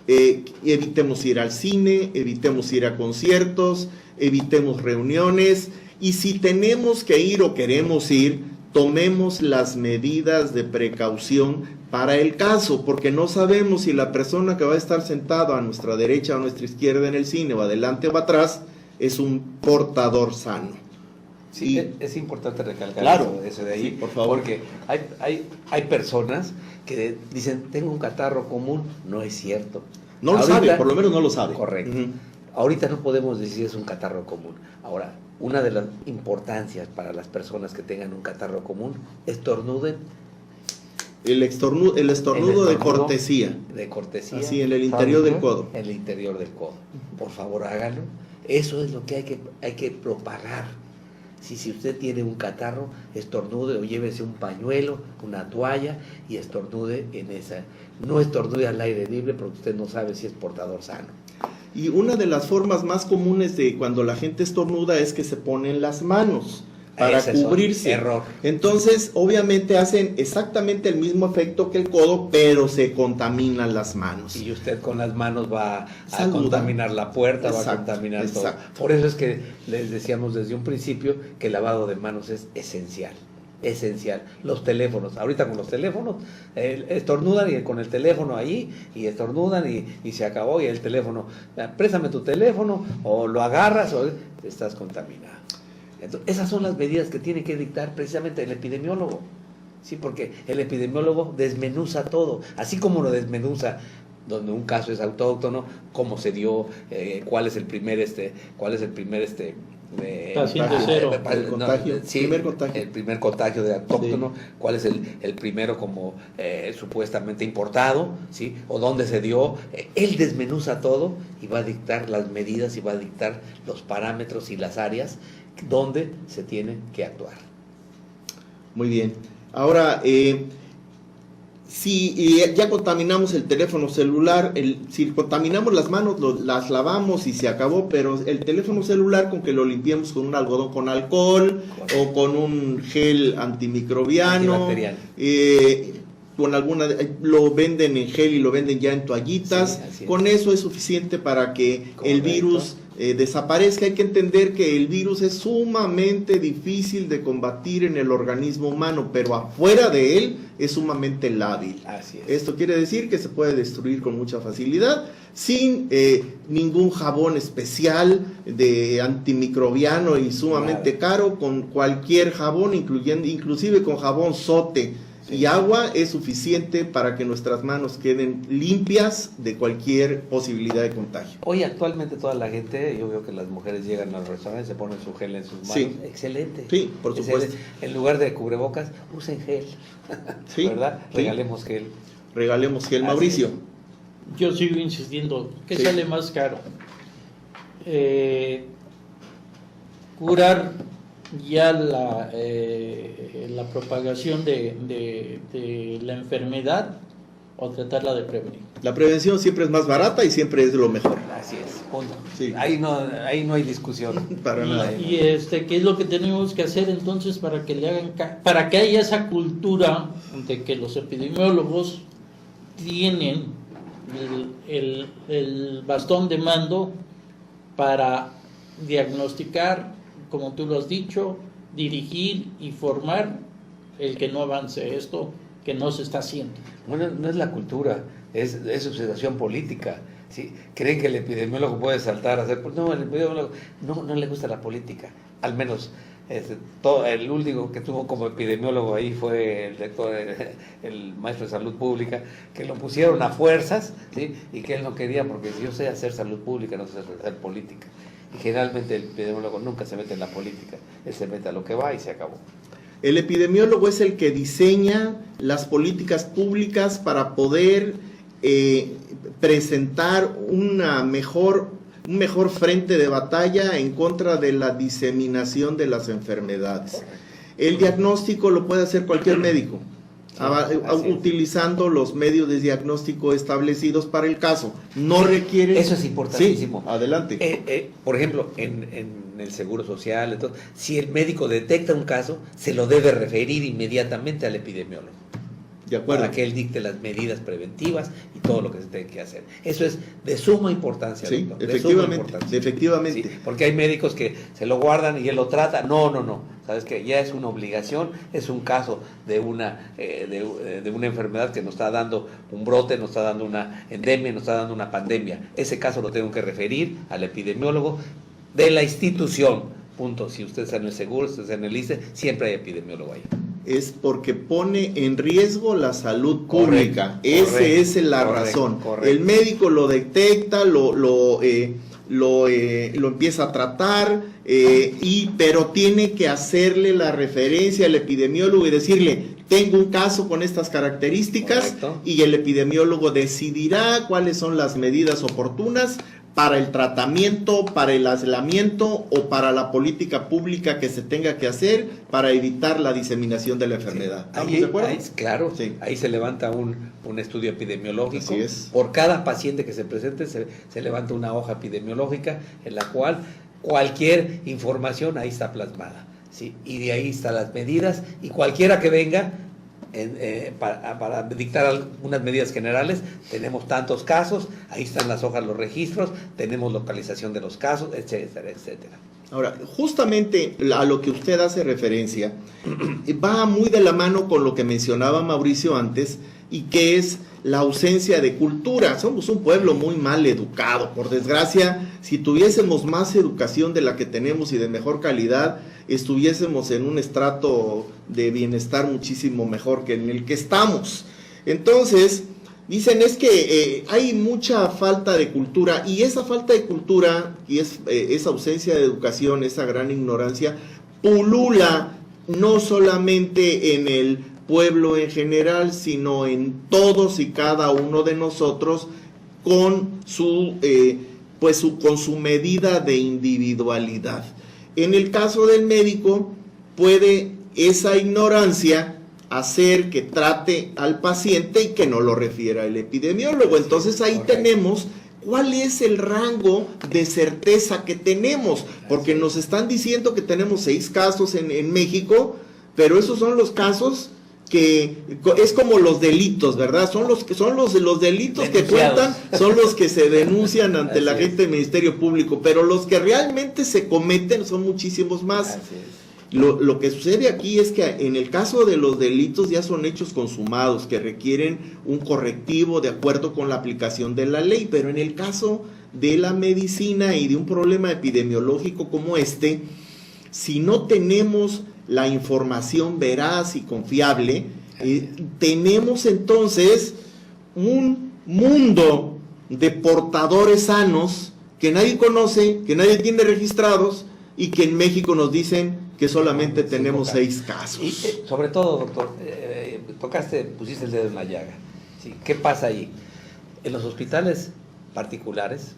evitemos ir al cine, evitemos ir a conciertos, evitemos reuniones. Y si tenemos que ir o queremos ir, tomemos las medidas de precaución para el caso, porque no sabemos si la persona que va a estar sentada a nuestra derecha o a nuestra izquierda en el cine, o adelante o atrás, es un portador sano. Sí, es importante recalcar Claro, eso de ahí, sí, por favor. porque hay personas que dicen, tengo un catarro común. No es cierto. No lo sabe, por lo menos no lo sabe. Correcto. Uh-huh. Ahorita no podemos decir es un catarro común. Ahora, una de las importancias para las personas que tengan un catarro común, estornuden. El estornudo de cortesía. De cortesía. Así, en el interior del codo. En el interior del codo. Por favor, háganlo. Eso es lo que hay que propagar. Si usted tiene un catarro, estornude o llévese un pañuelo, una toalla y estornude en esa. No estornude al aire libre porque usted no sabe si es portador sano. Y una de las formas más comunes de cuando la gente estornuda es que se ponen las manos para cubrirse. Error. Entonces, obviamente hacen exactamente el mismo efecto que el codo, pero se contaminan las manos. Y usted con las manos va a Saluda. contaminar la puerta, Exacto, va a contaminar todo. exacto. Por eso es que les decíamos desde un principio que el lavado de manos es esencial. Esencial. Los teléfonos, ahorita con los teléfonos, estornudan y con el teléfono ahí, y estornudan y se acabó, y el teléfono, préstame tu teléfono, o lo agarras, o estás contaminado. Entonces, esas son las medidas que tiene que dictar precisamente el epidemiólogo. Sí, porque el epidemiólogo desmenuza todo, así como lo desmenuza donde un caso es autóctono, cómo se dio, cuál es el primer Paciente cero. El contagio, sí, primer contagio. el primer contagio de autóctono, Sí. cuál es el primero como supuestamente importado, ¿sí? O dónde se dio. Él desmenuza todo y va a dictar las medidas y va a dictar los parámetros y las áreas donde se tiene que actuar. Muy bien. Ahora, si ya contaminamos el teléfono celular, si contaminamos las manos, las lavamos y se acabó, pero el teléfono celular con que lo limpiemos con un algodón con alcohol, correcto, o con un gel antimicrobiano, con alguna, lo venden en gel y lo venden ya en toallitas, sí, con eso es suficiente para que correcto, el virus desaparezca. Hay que entender que el virus es sumamente difícil de combatir en el organismo humano, pero afuera de él es sumamente lábil. Así es. Esto quiere decir que se puede destruir con mucha facilidad sin ningún jabón especial de antimicrobiano y sumamente caro. Con cualquier jabón, inclusive con jabón Sote, sí, y agua, es suficiente para que nuestras manos queden limpias de cualquier posibilidad de contagio. Hoy actualmente toda la gente, yo veo que las mujeres llegan al restaurante, se ponen su gel en sus manos. Sí. Excelente. Sí, por supuesto. En lugar de cubrebocas, usen gel. Sí, ¿verdad? Sí. Regalemos gel. Regalemos gel. Mauricio. Yo sigo insistiendo, ¿qué sí sale más caro? Curar ya la propagación de la enfermedad o tratarla de prevenir. La prevención siempre es más barata y siempre es lo mejor. Así es, punto. Sí. Ahí no hay discusión. Para nada. Y ¿qué es lo que tenemos que hacer entonces para que le hagan para que haya esa cultura de que los epidemiólogos tienen el bastón de mando para diagnosticar, como tú lo has dicho, dirigir y formar el que no avance esto que no se está haciendo? Bueno, no es la cultura, es obsedación política. ¿Sí? Creen que el epidemiólogo puede saltar a hacer... No, el epidemiólogo no le gusta la política. Al menos el único que tuvo como epidemiólogo ahí fue el maestro de salud pública, que lo pusieron a fuerzas, ¿sí? Y que él no quería, porque yo sé hacer salud pública, no sé hacer política. Y generalmente el epidemiólogo nunca se mete en la política, él se mete a lo que va y se acabó. El epidemiólogo es el que diseña las políticas públicas para poder presentar un mejor frente de batalla en contra de la diseminación de las enfermedades. El diagnóstico lo puede hacer cualquier médico, utilizando los medios de diagnóstico establecidos para el caso. No requiere... Eso es importantísimo. Sí, adelante. Por ejemplo, en el Seguro Social, entonces, si el médico detecta un caso, se lo debe referir inmediatamente al epidemiólogo. De acuerdo. Para que él dicte las medidas preventivas y todo lo que se tiene que hacer. Eso es de suma importancia, sí, doctor. Efectivamente. Sí, porque hay médicos que se lo guardan y él lo trata. No. Sabes que ya es una obligación, es un caso de una enfermedad que nos está dando un brote, nos está dando una endemia, nos está dando una pandemia. Ese caso lo tengo que referir al epidemiólogo de la institución. Punto. Si usted está en el seguro, si usted está en el ICE, siempre hay epidemiólogo ahí. Es porque pone en riesgo la salud pública. Esa es la razón. Correcto. El médico lo detecta, lo empieza a tratar, pero tiene que hacerle la referencia al epidemiólogo y decirle: tengo un caso con estas características. Correcto. Y el epidemiólogo decidirá cuáles son las medidas oportunas para el tratamiento, para el aislamiento o para la política pública que se tenga que hacer para evitar la diseminación de la enfermedad. ¿Estamos de acuerdo? Claro, sí. Ahí se levanta un estudio epidemiológico. Así es. Por cada paciente que se presente se levanta una hoja epidemiológica en la cual cualquier información ahí está plasmada, ¿sí? Y de ahí están las medidas, y cualquiera que venga para dictar algunas medidas generales, tenemos tantos casos, ahí están las hojas, los registros, tenemos localización de los casos, etcétera, etcétera. Ahora, justamente a lo que usted hace referencia va muy de la mano con lo que mencionaba Mauricio antes, y que es la ausencia de cultura. Somos un pueblo muy mal educado, por desgracia. Si tuviésemos más educación de la que tenemos y de mejor calidad, estuviésemos en un estrato de bienestar muchísimo mejor que en el que estamos. Entonces, Dicen es que hay mucha falta de cultura, y esa falta de cultura y esa ausencia de educación, esa gran ignorancia, pulula no solamente en el pueblo en general, sino en todos y cada uno de nosotros con su medida de individualidad. En el caso del médico, puede esa ignorancia hacer que trate al paciente y que no lo refiera el epidemiólogo. Entonces ahí tenemos cuál es el rango de certeza que tenemos, porque nos están diciendo que tenemos 6 casos en México, pero esos son los casos que es como los delitos, ¿verdad? Son los delitos que cuentan, son los que se denuncian ante la gente del Ministerio Público, pero los que realmente se cometen son muchísimos más. Así es. Lo que sucede aquí es que en el caso de los delitos ya son hechos consumados que requieren un correctivo de acuerdo con la aplicación de la ley, pero en el caso de la medicina y de un problema epidemiológico como este, si no tenemos la información veraz y confiable, tenemos entonces un mundo de portadores sanos que nadie conoce, que nadie tiene registrados y que en México nos dicen que solamente tenemos 6 casos. Y sobre todo, doctor, pusiste el dedo en la llaga. ¿Sí? ¿Qué pasa ahí? En los hospitales particulares,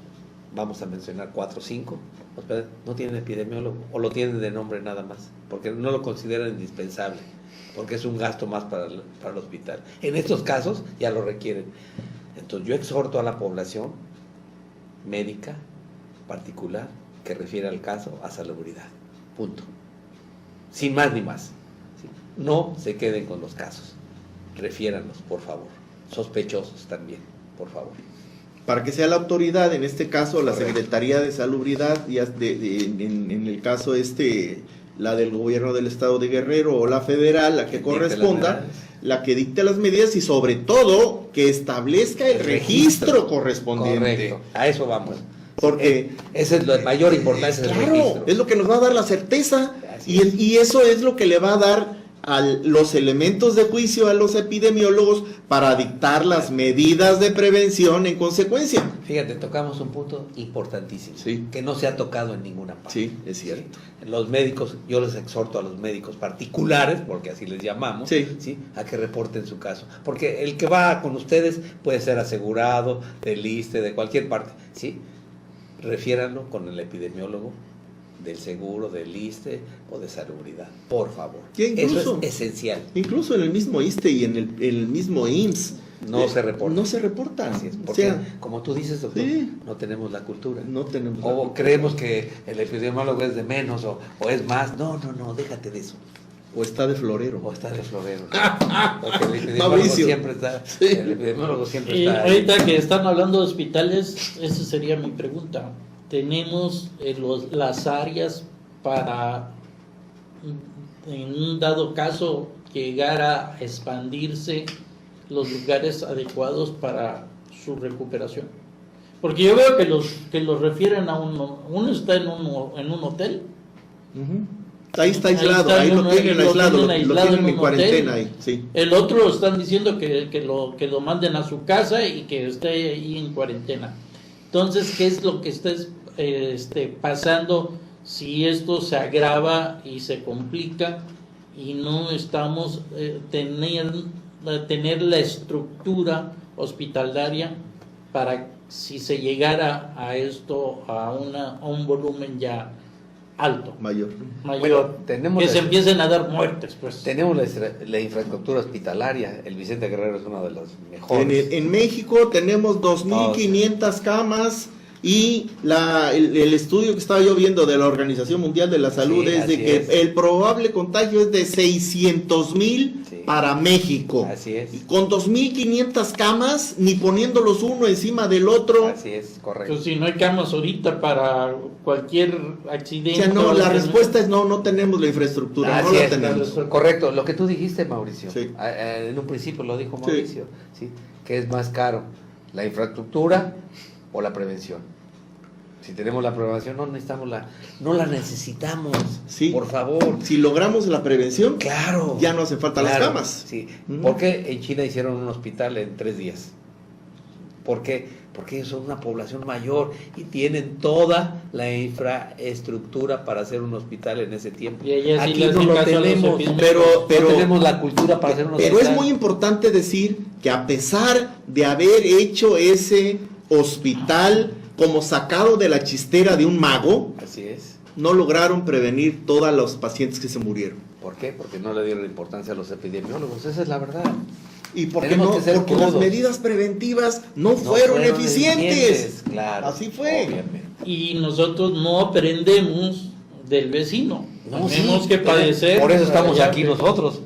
vamos a mencionar 4 o 5, no tienen epidemiólogo, o lo tienen de nombre nada más, porque no lo consideran indispensable, porque es un gasto más para el hospital. En estos casos ya lo requieren. Entonces yo exhorto a la población médica particular que refiere al caso a salubridad. Punto. Sin más ni más. ¿Sí? No se queden con los casos. Refiéranlos, por favor. Sospechosos también, por favor. Para que sea la autoridad, en este caso la Correcto. Secretaría de Salubridad, en el caso la del gobierno del estado de Guerrero o la federal, la que corresponda, la que dicte las medidas y sobre todo que establezca el registro correspondiente. Correcto, a eso vamos. Porque esa es la mayor importancia del registro. es lo que nos va a dar la certeza Así es. y eso es lo que le va a dar los elementos de juicio a los epidemiólogos para dictar las medidas de prevención en consecuencia. Fíjate, tocamos un punto importantísimo, Sí. que no se ha tocado en ninguna parte. Sí, es cierto. Los médicos, yo les exhorto a los médicos particulares, porque así les llamamos, Sí. a que reporten su caso. Porque el que va con ustedes puede ser asegurado, del ISSSTE, de cualquier parte, ¿sí? Refiéranlo con el epidemiólogo del seguro, del ISSSTE o de salubridad, por favor. Eso es esencial. Incluso en el mismo ISSSTE y en el mismo IMSS No se reporta. No se reporta. Así es, porque como tú dices, doctor, sí, no tenemos la cultura. No tenemos o cultura. Creemos que el epidemiólogo es de menos o es más. No, déjate de eso. O está de florero. O está de florero. Porque el epidemiólogo Mauricio. siempre está. Sí. El epidemiólogo siempre Y está. ahorita que están hablando de hospitales, esa sería mi pregunta. Tenemos las áreas para, en un dado caso, llegar a expandirse los lugares adecuados para su recuperación. Porque yo veo que los refieren a uno está en un hotel. Ahí está aislado, ahí lo tienen aislado, lo tienen en cuarentena ahí, sí. El otro están diciendo que lo manden a su casa y que esté ahí en cuarentena. Entonces, ¿qué es lo que está pasando si esto se agrava y se complica y no estamos tener la estructura hospitalaria para si se llegara a esto a un volumen ya alto, mayor, Bueno, tenemos que se empiecen a dar muertes, pues. Tenemos la infraestructura hospitalaria. El Vicente Guerrero es uno de los mejores. En México tenemos 2.500 camas y el estudio que estaba yo viendo de la Organización Mundial de la Salud Sí, es de que el probable contagio es de 600,000 para México. Así es. Y con 2.500 camas, ni poniéndolos uno encima del otro. Así es, correcto. Pues si no hay camas ahorita para cualquier accidente. O sea, no, la respuesta es no tenemos la infraestructura, no la tenemos. Correcto, lo que tú dijiste, Mauricio, Sí. en un principio lo dijo Mauricio, ¿sí? Que es más caro, la infraestructura o la prevención. Si tenemos la prevención, no la necesitamos, Sí. por favor. Si logramos la prevención, Claro. ya no hace falta las camas. Sí. Ujú. Porque en China hicieron un hospital en 3 días. ¿Por qué? Porque ellos son una población mayor y tienen toda la infraestructura para hacer un hospital en ese tiempo. Y ella sí aquí le no hace lo caso a los tenemos, epidemiólogos. no tenemos la cultura para hacer un hospital. Pero es muy importante decir que a pesar de haber hecho ese hospital como sacado de la chistera de un mago, Así es. no lograron prevenir todos los pacientes que se murieron. ¿Por qué? Porque no le dieron importancia a los epidemiólogos, esa es la verdad. Y porque Tenemos que ser porque las crudos. medidas preventivas no fueron eficientes. Claro, Así fue. obviamente. Y nosotros no aprendemos del vecino. No, Tenemos sí, que padecer. Por eso estamos para aquí allá. nosotros.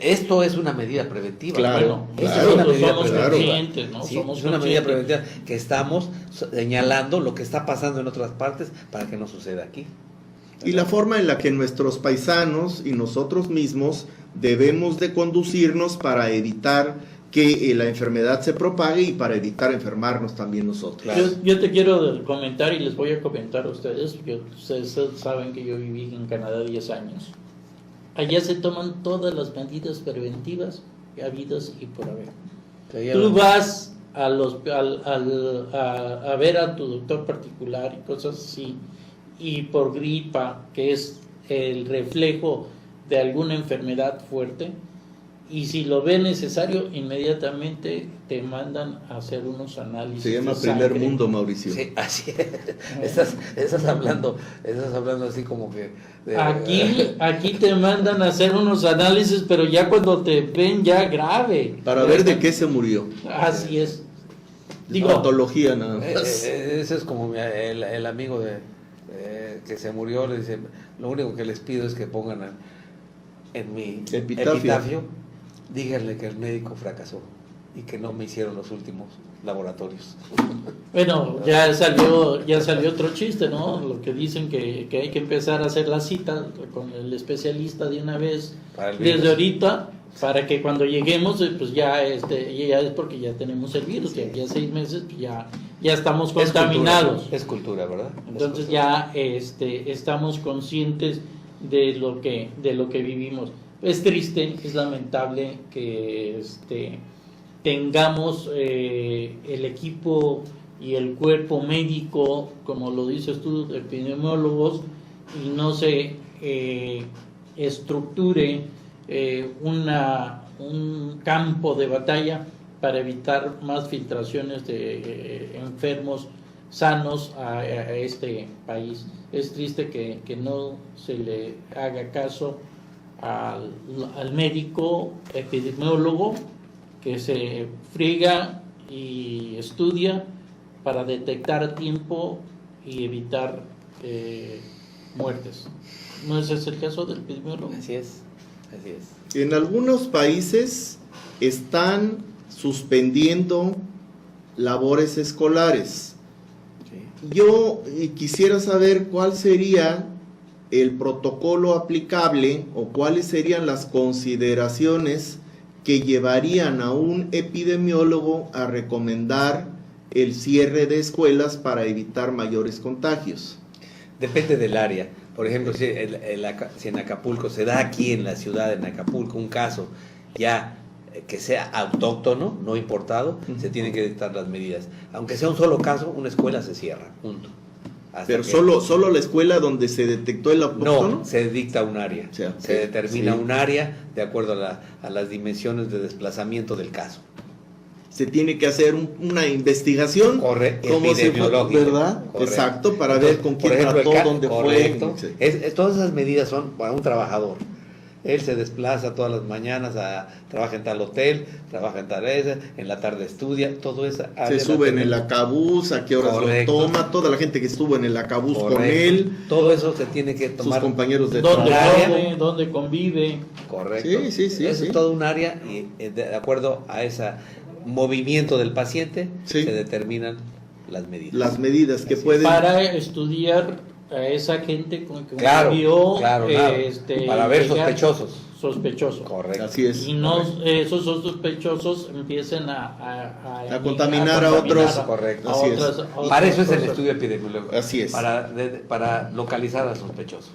Esto es una medida preventiva. Claro, Bueno, Esta claro, es una medida somos preventiva. conscientes, ¿no? Sí, Somos es una medida conscientes. preventiva que estamos señalando lo que está pasando en otras partes para que no suceda aquí. Y la forma en la que nuestros paisanos y nosotros mismos debemos de conducirnos para evitar que la enfermedad se propague y para evitar enfermarnos también nosotros. Claro. Yo te quiero comentar y les voy a comentar a ustedes, porque ustedes saben que yo viví en Canadá 10 años. Allá se toman todas las medidas preventivas habidas y por haber. Tú vas a ver a tu doctor particular y cosas así, y por gripa, que es el reflejo de alguna enfermedad fuerte, y si lo ve necesario, inmediatamente te mandan a hacer unos análisis. Se llama de primer sangre. mundo, Mauricio. Sí, así es. Estás hablando así como que... Aquí te mandan a hacer unos análisis, pero ya cuando te ven ya grave. Para ver de qué se murió. Así es. Digo, Patología nada más. ese es como el amigo que se murió, le dice, lo único que les pido es que pongan en mi epitafio, díganle que el médico fracasó y que no me hicieron los últimos laboratorios. bueno, ya salió otro chiste, ¿no? Lo que dicen que hay que empezar a hacer la cita con el especialista de una vez, Para el virus. desde ahorita, para que cuando lleguemos, pues ya es porque ya tenemos el virus, que aquí a 6 meses pues ya estamos contaminados. Es cultura, ¿verdad? Entonces Es ya estamos conscientes de lo que vivimos. Es triste, es lamentable que tengamos el equipo y el cuerpo médico, como lo dices tú, epidemiólogos, y no se estructure un campo de batalla para evitar más filtraciones de enfermos sanos a este país. Es triste que no se le haga caso al médico epidemiólogo que se friega y estudia para detectar a tiempo y evitar muertes. ¿No ese es el caso del epidemiólogo? Así es. En algunos países están suspendiendo labores escolares. Sí. Yo quisiera saber cuál sería el protocolo aplicable o cuáles serían las consideraciones que llevarían a un epidemiólogo a recomendar el cierre de escuelas para evitar mayores contagios. Depende del área. Por ejemplo, si en Acapulco se da aquí en la ciudad, en Acapulco, un caso ya que sea autóctono, no importado, se tienen que dictar las medidas. Aunque sea un solo caso, una escuela se cierra, punto. Pero solo la escuela donde se detectó el autóctono. No, se dicta un área. O sea, se determina sí. un área de acuerdo a las dimensiones de desplazamiento del caso. Se tiene que hacer una investigación Epidemiológica. ¿verdad? Correcto. Exacto, para ver con quién Por ejemplo, trató, dónde correcto. fue. Todas esas medidas son para un trabajador. Él se desplaza todas las mañanas, trabaja en tal hotel, trabaja en tal en la tarde estudia, todo eso. Se sube en el acabús, a qué horas Correcto. lo toma, toda la gente que estuvo en el acabús con Correcto. él, Todo eso se tiene que sus tomar. compañeros de ¿Dónde trabajo. come? ¿Dónde convive? Correcto. Sí. Eso es todo un área y de acuerdo a ese movimiento del paciente Sí. se determinan las medidas. Las medidas que Así pueden... Para estudiar a esa gente con que Claro, convivió, claro. Para ver llegar sospechosos. Sospechoso. Correcto. Así es. Y no esos sospechosos empiecen a contaminar a otros. Correcto. Así es. Para eso es el estudio epidemiológico. Así es. Para localizar al sospechoso.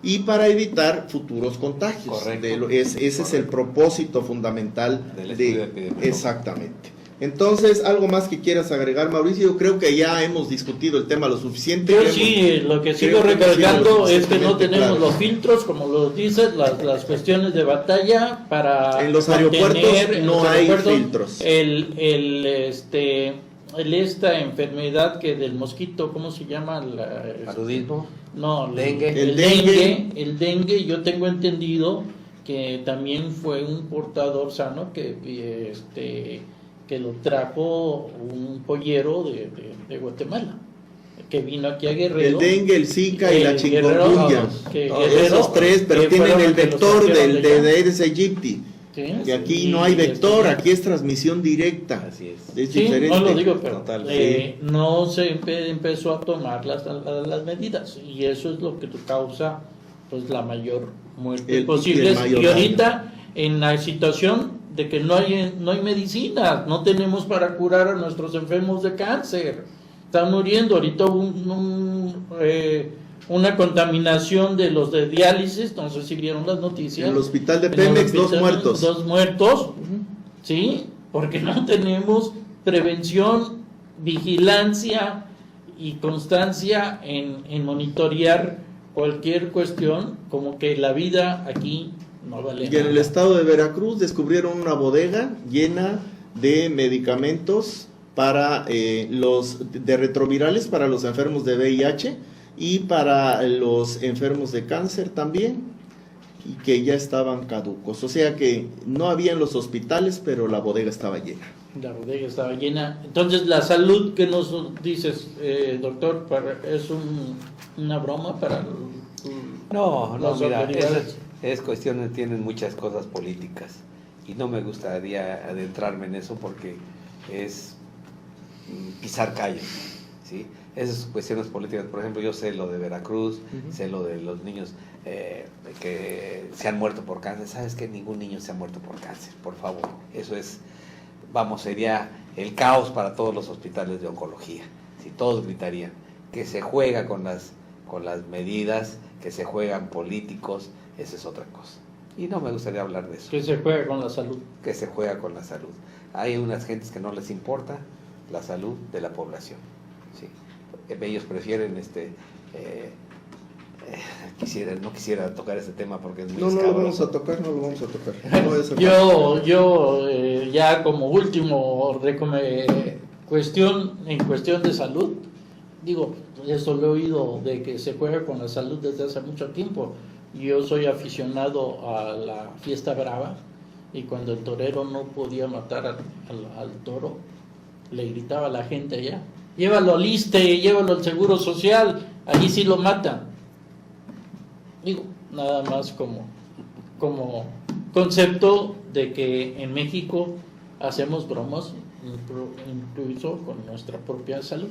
Y para evitar futuros contagios. Correcto. Ese es el propósito fundamental Del estudio epidemiológico. Exactamente. Entonces, ¿algo más que quieras agregar, Mauricio? Yo creo que ya hemos discutido el tema lo suficiente. Yo sí, lo que sigo recalcando es que no tenemos los filtros, como lo dices, las cuestiones de batalla para en los aeropuertos no hay filtros. Esta enfermedad que del mosquito, ¿cómo se llama? ¿Paludismo? No, dengue. El dengue, yo tengo entendido que también fue un portador sano que lo trajo un pollero de Guatemala, que vino aquí a Guerrero. El dengue, el Zika y la chikungunya. Esos tres, pero tienen el vector del de Aedes aegypti. Sí, y aquí no hay vector, aquí es transmisión directa. Así es. Es sí, diferente. no lo digo, pero Total, no se empezó a tomar las medidas, y eso es lo que causa pues la mayor muerte posible. Y ahorita en la situación de que no hay medicina, no tenemos para curar a nuestros enfermos de cáncer, están muriendo. Ahorita hubo una contaminación de los de diálisis, no sé si vieron las noticias. En el hospital de Pemex, 2 muertos. 2 muertos, sí, porque no tenemos prevención, vigilancia y constancia en monitorear cualquier cuestión, como que la vida aquí no vale nada. Y en el estado de Veracruz descubrieron una bodega llena de medicamentos para los de retrovirales para los enfermos de VIH y para los enfermos de cáncer también, y que ya estaban caducos. O sea que no había en los hospitales, pero la bodega estaba llena. La bodega estaba llena. Entonces, la salud, ¿qué nos dices, doctor? ¿Es una broma para No, las mira, autoridades? es cuestión, tienen muchas cosas políticas y no me gustaría adentrarme en eso porque es pisar callos, ¿sí? Esas cuestiones políticas, por ejemplo, yo sé lo de Veracruz, sé lo de los niños que se han muerto por cáncer. ¿Sabes que ningún niño se ha muerto por cáncer? Por favor, eso es, sería el caos para todos los hospitales de oncología, si todos gritarían que se juega con las medidas, que se juegan políticos, esa es otra cosa. Y no me gustaría hablar de eso. Que se juega con la salud. Que se juega con la salud. Hay unas gentes que no les importa la salud de la población, ¿sí? Ellos prefieren no quisiera tocar ese tema porque es muy no lo vamos a tocar. Yo ya como último cuestión de salud, digo, eso lo he oído de que se juega con la salud desde hace mucho tiempo. Yo soy aficionado a la fiesta brava, y cuando el torero no podía matar al toro, le gritaba a la gente allá: llévalo al ISSSTE, llévalo al Seguro Social, allí sí lo matan. Digo, nada más como concepto de que en México hacemos bromas incluso con nuestra propia salud.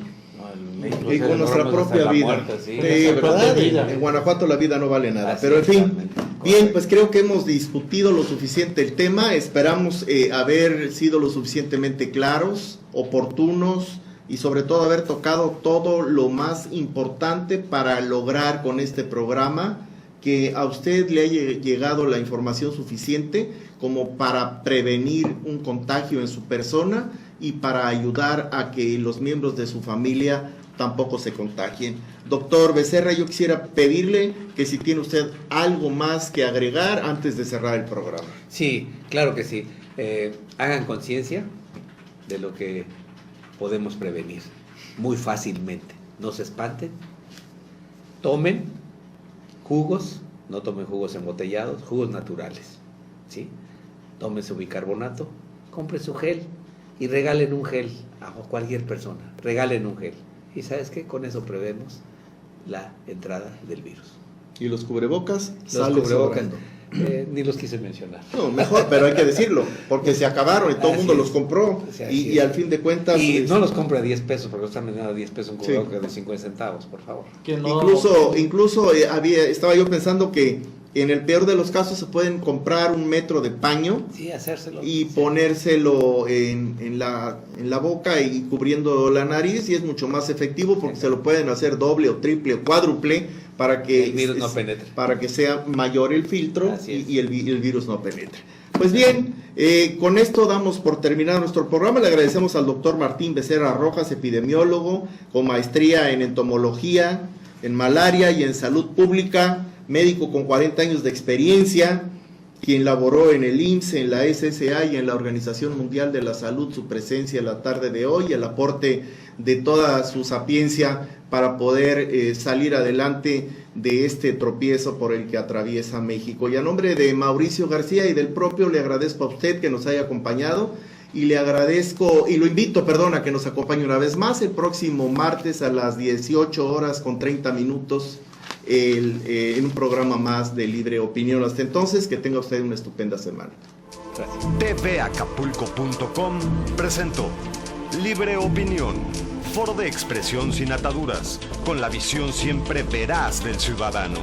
Y con nuestra propia vida. Muerte, ¿sí? ¿Verdad? En Guanajuato la vida no vale nada. Así, pero en fin, bien, pues creo que hemos discutido lo suficiente el tema. Esperamos haber sido lo suficientemente claros, oportunos, y sobre todo haber tocado todo lo más importante para lograr con este programa que a usted le haya llegado la información suficiente como para prevenir un contagio en su persona y para ayudar a que los miembros de su familia tampoco se contagien. Doctor Becerra, yo quisiera pedirle que si tiene usted algo más que agregar antes de cerrar el programa. Sí, claro que sí. Hagan conciencia de lo que podemos prevenir muy fácilmente. No se espanten. Tomen jugos, no tomen jugos embotellados, jugos naturales, ¿sí? Tomen su bicarbonato, compren su gel y regalen un gel a cualquier persona. Regalen un gel. ¿Y sabes qué? Con eso prevemos la entrada del virus. ¿Y los cubrebocas? Los cubrebocas ni los quise mencionar. No, mejor, pero hay que decirlo, porque se acabaron y todo el mundo los compró. Y al fin de cuentas... Y no los compre a 10 pesos, porque están vendiendo a 10 pesos un cubrebocas de 50 centavos, por favor. Que no, incluso estaba yo pensando que en el peor de los casos se pueden comprar un metro de paño, sí, hacérselo, y ponérselo en la boca y cubriendo la nariz, y es mucho más efectivo porque se lo pueden hacer doble o triple o cuádruple para que el virus no penetre, para que sea mayor el filtro y el virus no penetre. Pues bien, con esto damos por terminado nuestro programa. Le agradecemos al doctor Martín Becerra Rojas, epidemiólogo con maestría en entomología, en malaria y en salud pública, médico con 40 años de experiencia, quien laboró en el IMSS, en la SSA y en la Organización Mundial de la Salud. Su presencia la tarde de hoy, el aporte de toda su sapiencia para poder salir adelante de este tropiezo por el que atraviesa México. Y a nombre de Mauricio García y del propio, le agradezco a usted que nos haya acompañado y le agradezco y lo invito, a que nos acompañe una vez más el próximo martes a las 18:30 en un programa más de Libre Opinión. Hasta entonces, que tenga usted una estupenda semana. Gracias. tvacapulco.com presentó Libre Opinión, foro de expresión sin ataduras, con la visión siempre veraz del ciudadano.